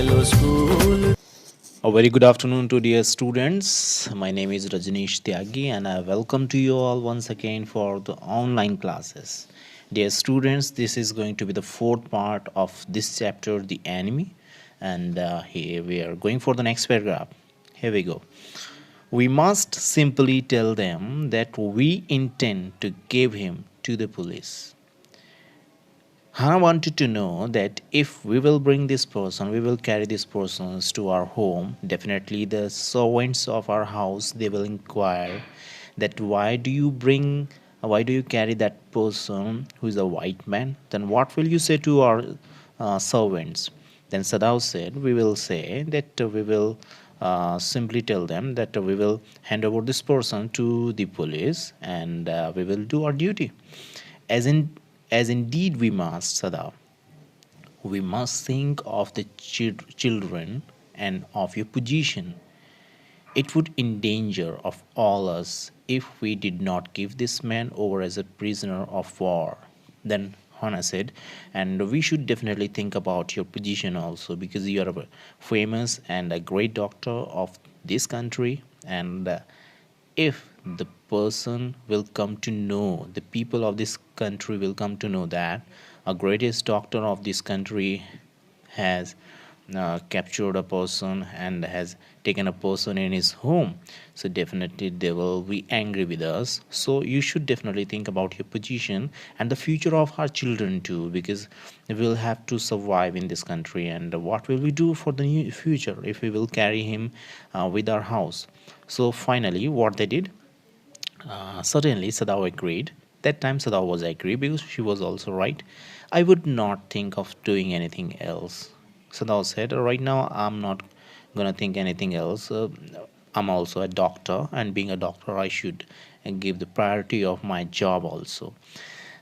hello school. A very good afternoon to dear students. My name is Rajneesh Tyagi and I welcome to you all once again for the online classes. Dear students, this is going to be the fourth part of this chapter, the enemy, and here we are going for the next paragraph. Here we go. We must simply tell them that we intend to give him to the police. Hannah wanted to know that if we will bring this person, we will carry this person to our home. Definitely, the servants of our house they will inquire that why do you carry that person who is a white man? Then what will you say to our servants? Then Sadao said, we will say that we will simply tell them that we will hand over this person to the police and we will do our duty as in as indeed we must, Sada. We must think of the children and of your position. It would endanger of all us if we did not give this man over as a prisoner of war. Then Hannah said, and we should definitely think about your position also because you are a famous and a great doctor of this country and if the person will come to know, the people of this country will come to know that a greatest doctor of this country has captured a person and has taken a person in his home, so definitely they will be angry with us. So you should definitely think about your position and the future of our children too, because we will have to survive in this country, and what will we do for the new future if we will carry him with our house. So finally what they did, certainly Sadao agreed. That time Sadao was agree because she was also right. I would not think of doing anything else. Sadao said, right now I'm not gonna think anything else. I'm also a doctor, and being a doctor, I should give the priority of my job also.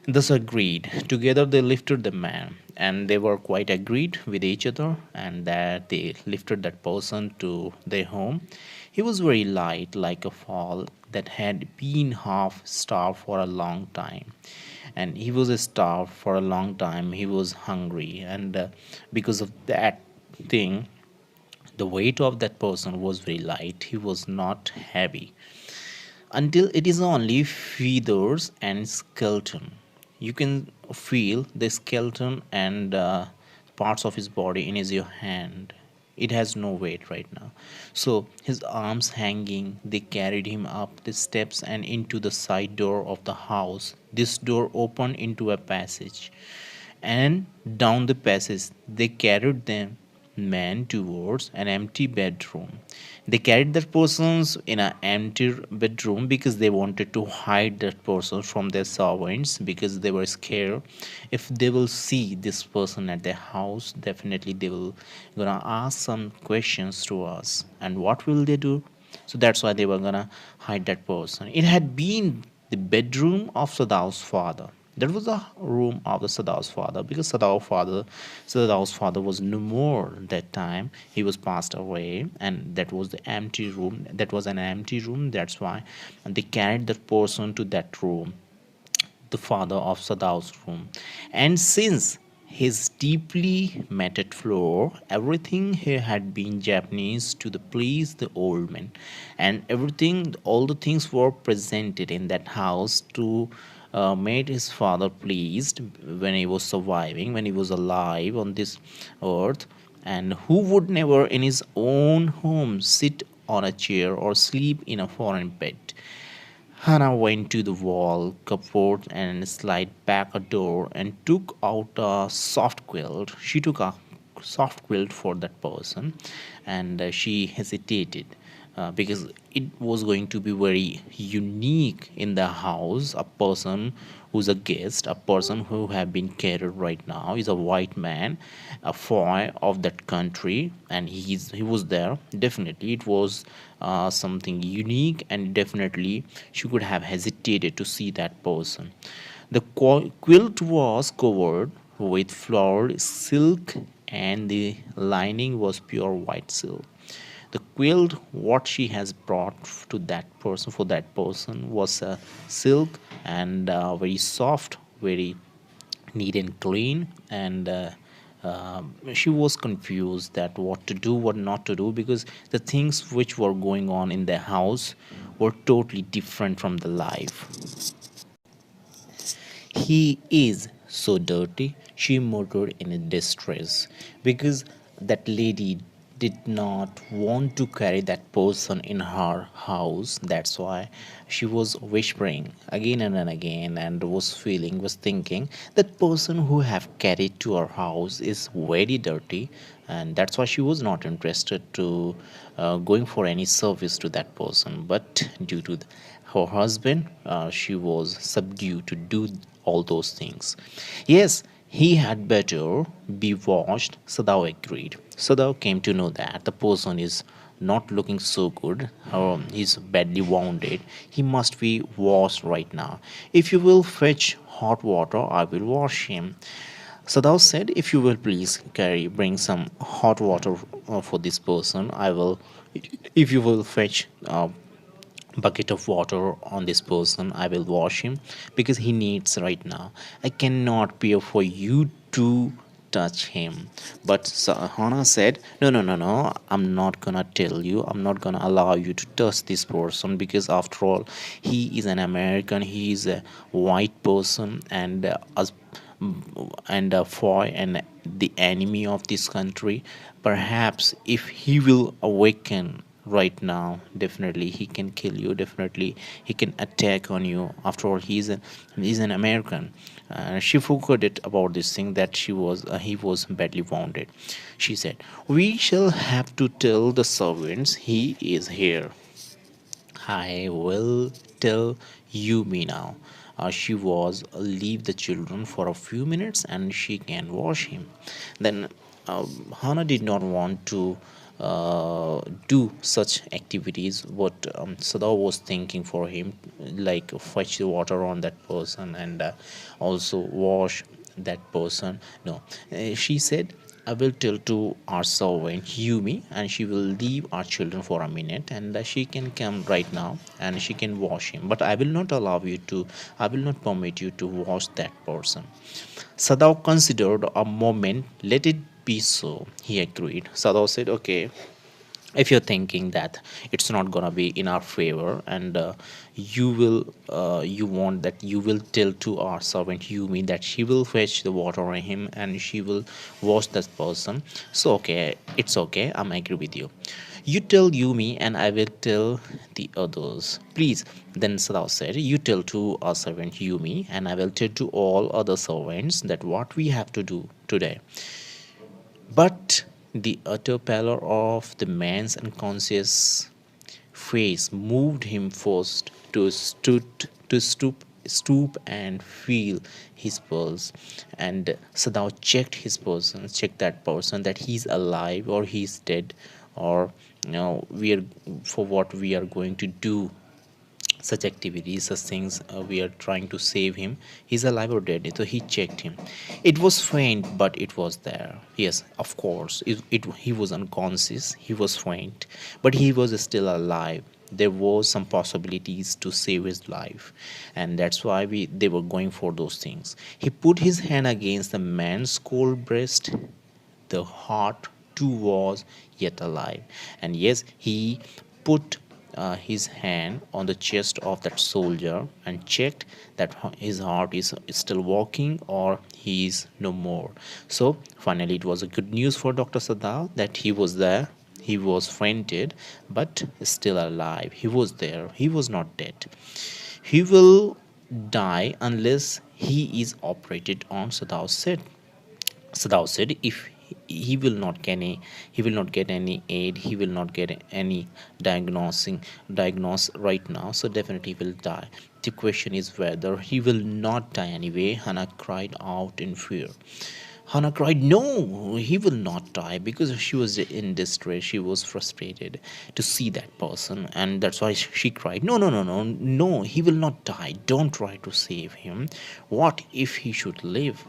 Thus agreed. Together they lifted the man, and they were quite agreed with each other, and that they lifted that person to their home. He was very light, like a fall that had been half starved for a long time. And he was starved for a long time. He was hungry, and because of that thing, the weight of that person was very light. He was not heavy until it is only feathers and skeleton. You can feel the skeleton and parts of his body in his your hand. It has no weight right now. So his arms hanging, they carried him up the steps and into the side door of the house. This door opened into a passage, and down the passage they carried them man towards an empty bedroom. They carried that persons in an empty bedroom because they wanted to hide that person from their servants because they were scared. If they will see this person at their house, definitely they will gonna ask some questions to us. And what will they do? So that's why they were gonna hide that person. It had been the bedroom of Sadao's father. That was the room of the Sadao's father because Sadao's father was no more that time. He was passed away, and that was the empty room. That was an empty room. That's why they carried that person to that room, the father of Sadao's room. And since his deeply matted floor, everything here had been Japanese to the please the old man, and everything, all the things were presented in that house to made his father pleased when he was surviving, when he was alive on this earth, and who would never in his own home sit on a chair or sleep in a foreign bed. Hannah went to the wall cupboard and slid back a door and took out a soft quilt. She took a soft quilt for that person, and she hesitated because it was going to be very unique in the house. A person who's a guest, a person who have been carried right now is a white man, a foreigner of that country, and he was there. Definitely it was something unique, and definitely she could have hesitated to see that person. The quilt was covered with flowered silk, and the lining was pure white silk. The quilt what she has brought to that person, for that person, was silk and very soft, very neat and clean, and She was confused that what to do, what not to do, because the things which were going on in the house were totally different from the life. He is so dirty, she muttered in distress, because that lady did not want to carry that person in her house. That's why she was whispering again and again, and was thinking that person who have carried to her house is very dirty, and that's why she was not interested to going for any service to that person. But due to her husband, she was subdued to do all those things. Yes, he had better be washed. Sadao agreed. Sadao came to know that the person is not looking so good. He's badly wounded. He must be washed right now. If you will fetch hot water, I will wash him. Sadao said, if you will please bring some hot water for this person, I will. If you will fetch bucket of water on this person, I will wash him because he needs right now. I cannot bear for you to touch him. But Hana said, no, no, no, no, I'm not gonna tell you, I'm not gonna allow you to touch this person, because after all, he is an American, he is a white person, and a foe and the enemy of this country. Perhaps if he will awaken right now, definitely he can kill you, definitely he can attack on you. After all, he's an American. She forgot it about this thing, that he was badly wounded. She said, we shall have to tell the servants he is here. I will tell you me now. She was leave the children for a few minutes and she can wash him. Then Hannah did not want to do such activities. What Sada was thinking for him, like fetch the water on that person and also wash that person. No, she said, I will tell to our servant Yumi, and she will leave our children for a minute, and she can come right now and she can wash him. But I will not allow you to, I will not permit you to wash that person. Sadao considered a moment. Let it be so, he agreed. Sadao said, okay, if you're thinking that it's not gonna be in our favor, and you want that, you will tell to our servant Yumi that she will fetch the water on him and she will wash that person. So okay, it's okay, I'm agree with you. You tell Yumi and I will tell the others, please. Then Sadao said, you tell to our servant Yumi and I will tell to all other servants that what we have to do today. But the utter pallor of the man's unconscious face moved him first to stoop and feel his pulse. And Sadao checked that person, that he's alive or he's dead, or we are for what we are going to do such activities, such things. We are trying to save him. He's alive or dead? So he checked him. It was faint, but it was there. Yes, of course. He was unconscious. He was faint, but he was still alive. There was some possibilities to save his life, and that's why they were going for those things. He put his hand against the man's cold breast. The heart too was yet alive, and yes, he put his hand on the chest of that soldier and checked that his heart is still working or he is no more. So finally it was a good news for Dr. Sadao that he was there. He was fainted but still alive. He was there, he was not dead. He will die unless he is operated on, Sadao said, if he will not get any, he will not get any aid, he will not get any diagnose right now, so definitely he will die. The question is whether he will not die anyway. Hannah cried out in fear. Hannah cried, no, he will not die, because she was in distress. She was frustrated to see that person, and that's why she cried, no, no, no, no, no, he will not die. Don't try to save him. What if he should live?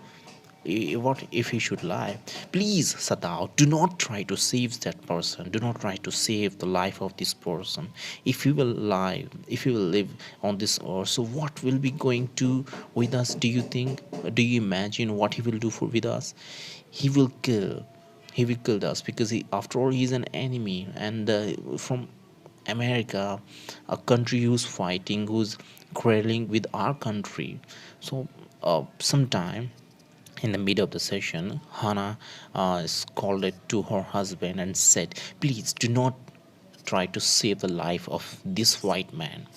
What if he should lie? Please, Sadao, do not try to save that person. Do not try to save the life of this person. If he will lie, if he will live on this earth, so what will be going to with us? Do you think? Do you imagine what he will do for with us? He will kill. He will kill us because after all, he's an enemy, and from America, a country who's fighting, who's quarreling with our country. So, sometime in the middle of the session, Hannah scolded to her husband and said, "Please do not try to save the life of this white man.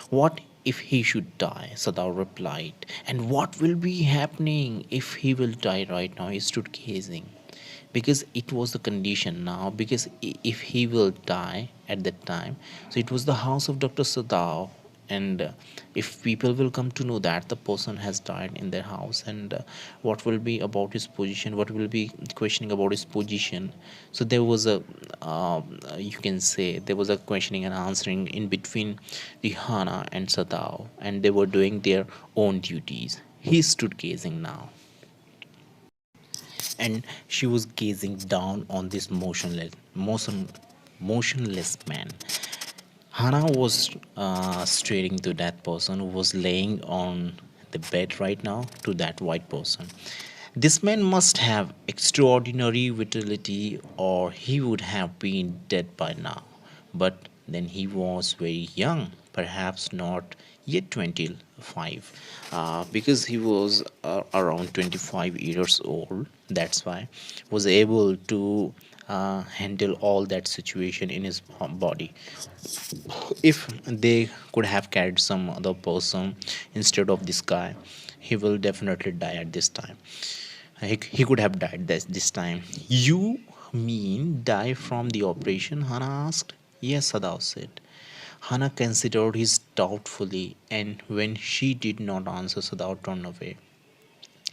What if he should die?" Sadao replied. "And what will be happening if he will die right now?" He stood gazing, because it was the condition now, because if he will die at that time, so it was the house of Dr. Sadao, and if people will come to know that the person has died in their house, and what will be about his position, what will be questioning about his position. So there was a you can say there was a questioning and answering in between the Hana and Sadao, and they were doing their own duties. He stood gazing now, and she was gazing down on this motionless man. Hannah was staring to that person who was laying on the bed right now, to that white person. This man must have extraordinary vitality, or he would have been dead by now. But then he was very young, perhaps not yet 25, because he was around 25 years old. That's why was able to handle all that situation in his body. If they could have carried some other person instead of this guy, he will definitely die at this time. He could have died this time. "You mean die from the operation?" Hannah asked. "Yes," Sadao said. Hannah considered his doubtfully, and when she did not answer, Sadao turned away.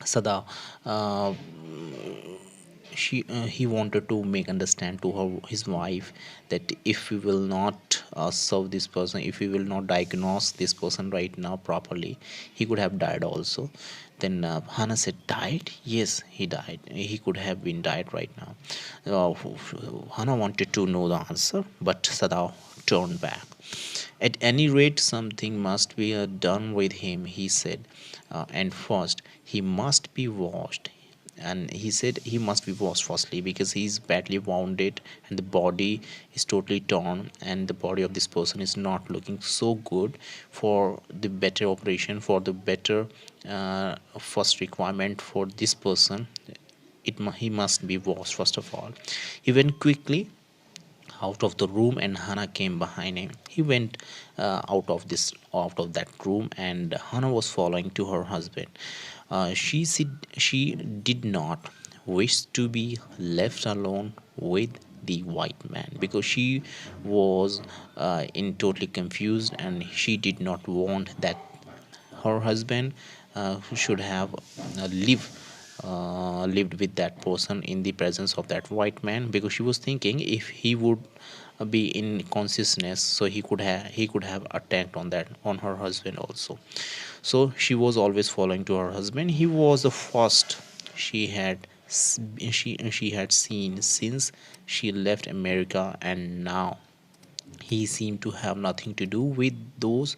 Sada, uh, she he wanted to make understand to his wife that if we will not serve this person, if we will not diagnose this person right now properly, he could have died also. Then Hannah said, "Died? Yes, he died. He could have been died right now." Hannah wanted to know the answer, but Sada turned back. "At any rate, something must be done with him," he said. "And first, he must be washed." And he said he must be washed firstly, because he's badly wounded and the body is totally torn, and the body of this person is not looking so good. For the better operation, for the better first requirement for this person, he must be washed first of all. He went quickly out of the room, and Hannah came behind him. He went out of that room, and Hannah was following to her husband. She did not wish to be left alone with the white man, because she was in totally confused, and she did not want that her husband should have lived with that person in the presence of that white man, because she was thinking if he would be in consciousness, so he could have attacked on that, on her husband also. So she was always following to her husband. He was the first she had she had seen since she left America, and now he seemed to have nothing to do with those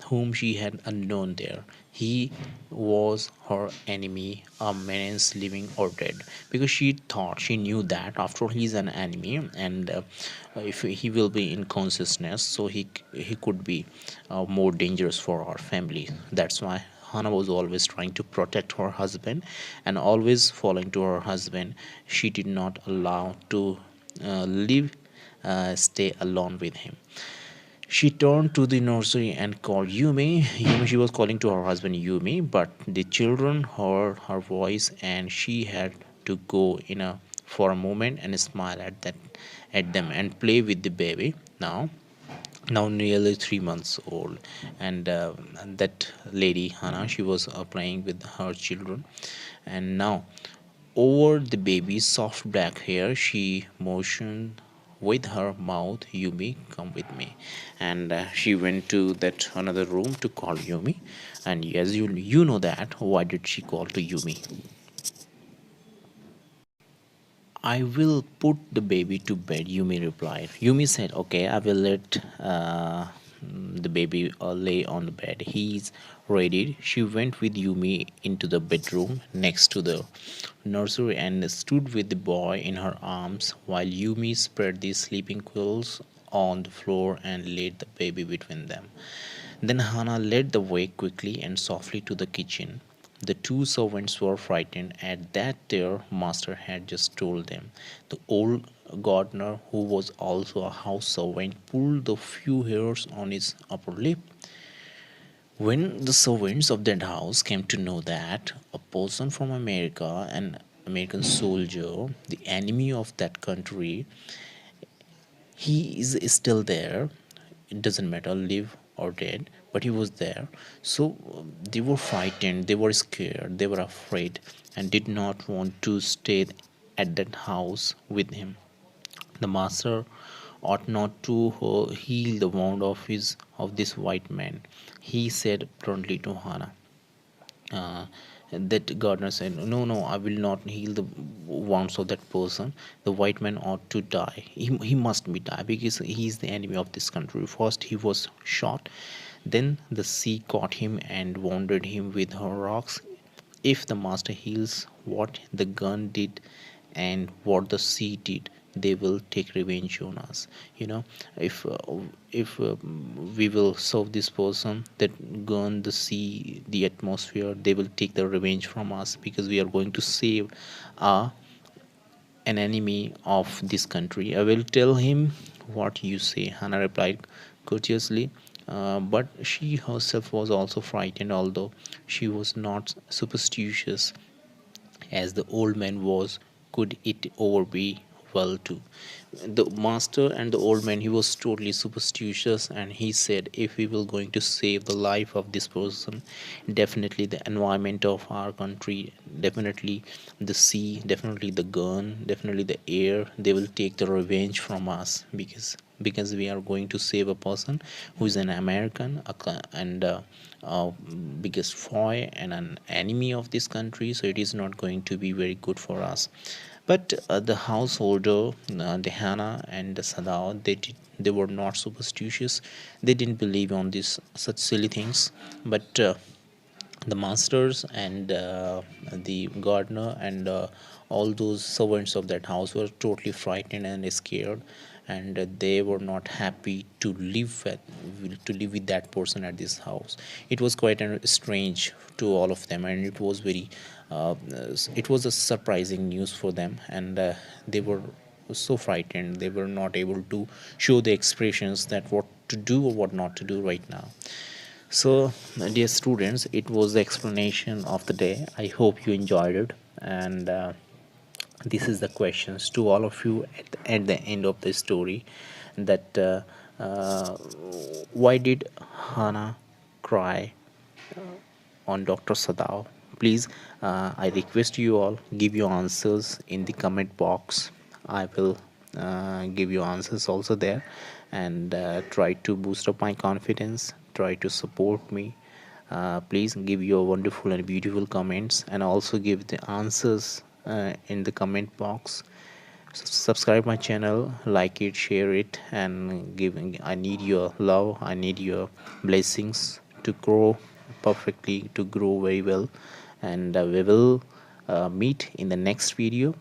whom she had unknown there. He was her enemy, a menace, living or dead. Because she knew that after all, he's an enemy, and if he will be in consciousness, so he could be more dangerous for our family. That's why Hannah was always trying to protect her husband, and always following to her husband. She did not allow to live stay alone with him. She turned to the nursery and called Yumi. Yumi, she was calling to her husband Yumi, but the children heard her voice, and she had to go in a for a moment and smile at them and play with the baby. Now nearly 3 months old, and that lady Hannah, she was playing with her children, and now over the baby's soft black hair, she motioned with her mouth, "Yumi, come with me." And she went to that another room to call Yumi. And yes, you know that. Why did she call to Yumi? I will put the baby to bed, Yumi replied. Yumi said, okay, I will let the baby lay on the bed. He's ready. She went with Yumi into the bedroom next to the nursery and stood with the boy in her arms while Yumi spread the sleeping quills on the floor and laid the baby between them. Then Hannah led the way quickly and softly to the kitchen. The two servants were frightened at that their master had just told them. The old gardener, who was also a house servant, pulled the few hairs on his upper lip. When the servants of that house came to know that a person from America, an American soldier, the enemy of that country, he is still there, it doesn't matter live or dead, but he was there. So they were frightened, they were scared, they were afraid, and did not want to stay at that house with him. The master ought not to heal the wound of this white man, he said bluntly to Hannah. uh, that gardener said, no, no, I will not heal the wounds of that person. The white man ought to die. He must be die because he is the enemy of this country. First he was shot, then the sea caught him and wounded him with her rocks. If the master heals what the gun did and what the sea did, they will take revenge on us. You know, if we will serve this person that gun, the sea, the atmosphere, they will take the revenge from us because we are going to save uh, an enemy of this country. I will tell him what you say, Hannah replied courteously. But she herself was also frightened, although she was not superstitious as the old man was. Could it over be well too? The master and the old man, he was totally superstitious, and he said, if we will going to save the life of this person, definitely the environment of our country, definitely the sea, definitely the gun, definitely the air, they will take the revenge from us because we are going to save a person who is an American and biggest foe and an enemy of this country. So it is not going to be very good for us. But the householder, the Hannah and the Sadao, they were not superstitious. They didn't believe on this such silly things. But the masters and the gardener and all those servants of that house were totally frightened and scared, and they were not happy to live with that person at this house. It was quite strange to all of them, and it was very it was a surprising news for them, and they were so frightened they were not able to show the expressions that what to do or what not to do right now. So, dear students, it was the explanation of the day. I hope you enjoyed it, and this is the questions to all of you at the end of the story. That why did Hannah cry on Dr. Sadao? Please, I request you all give your answers in the comment box. I will give you answers also there, and try to boost up my confidence. Try to support me. Please give your wonderful and beautiful comments, and also give the answers in the comment box. Subscribe my channel, like it, share it, and giving. I need your love, I need your blessings to grow perfectly, to grow very well. And we will meet in the next video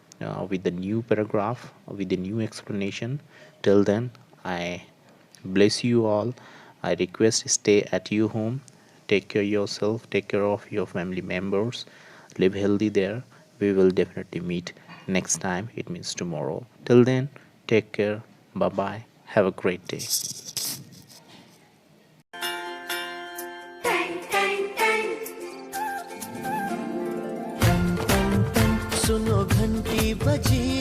with the new paragraph, with the new explanation. Till then, I bless you all. I request stay at your home, take care of yourself, take care of your family members, live healthy there. We will definitely meet next time, it means tomorrow. Till then, take care, bye bye, have a great day. सुनो घंटी बजी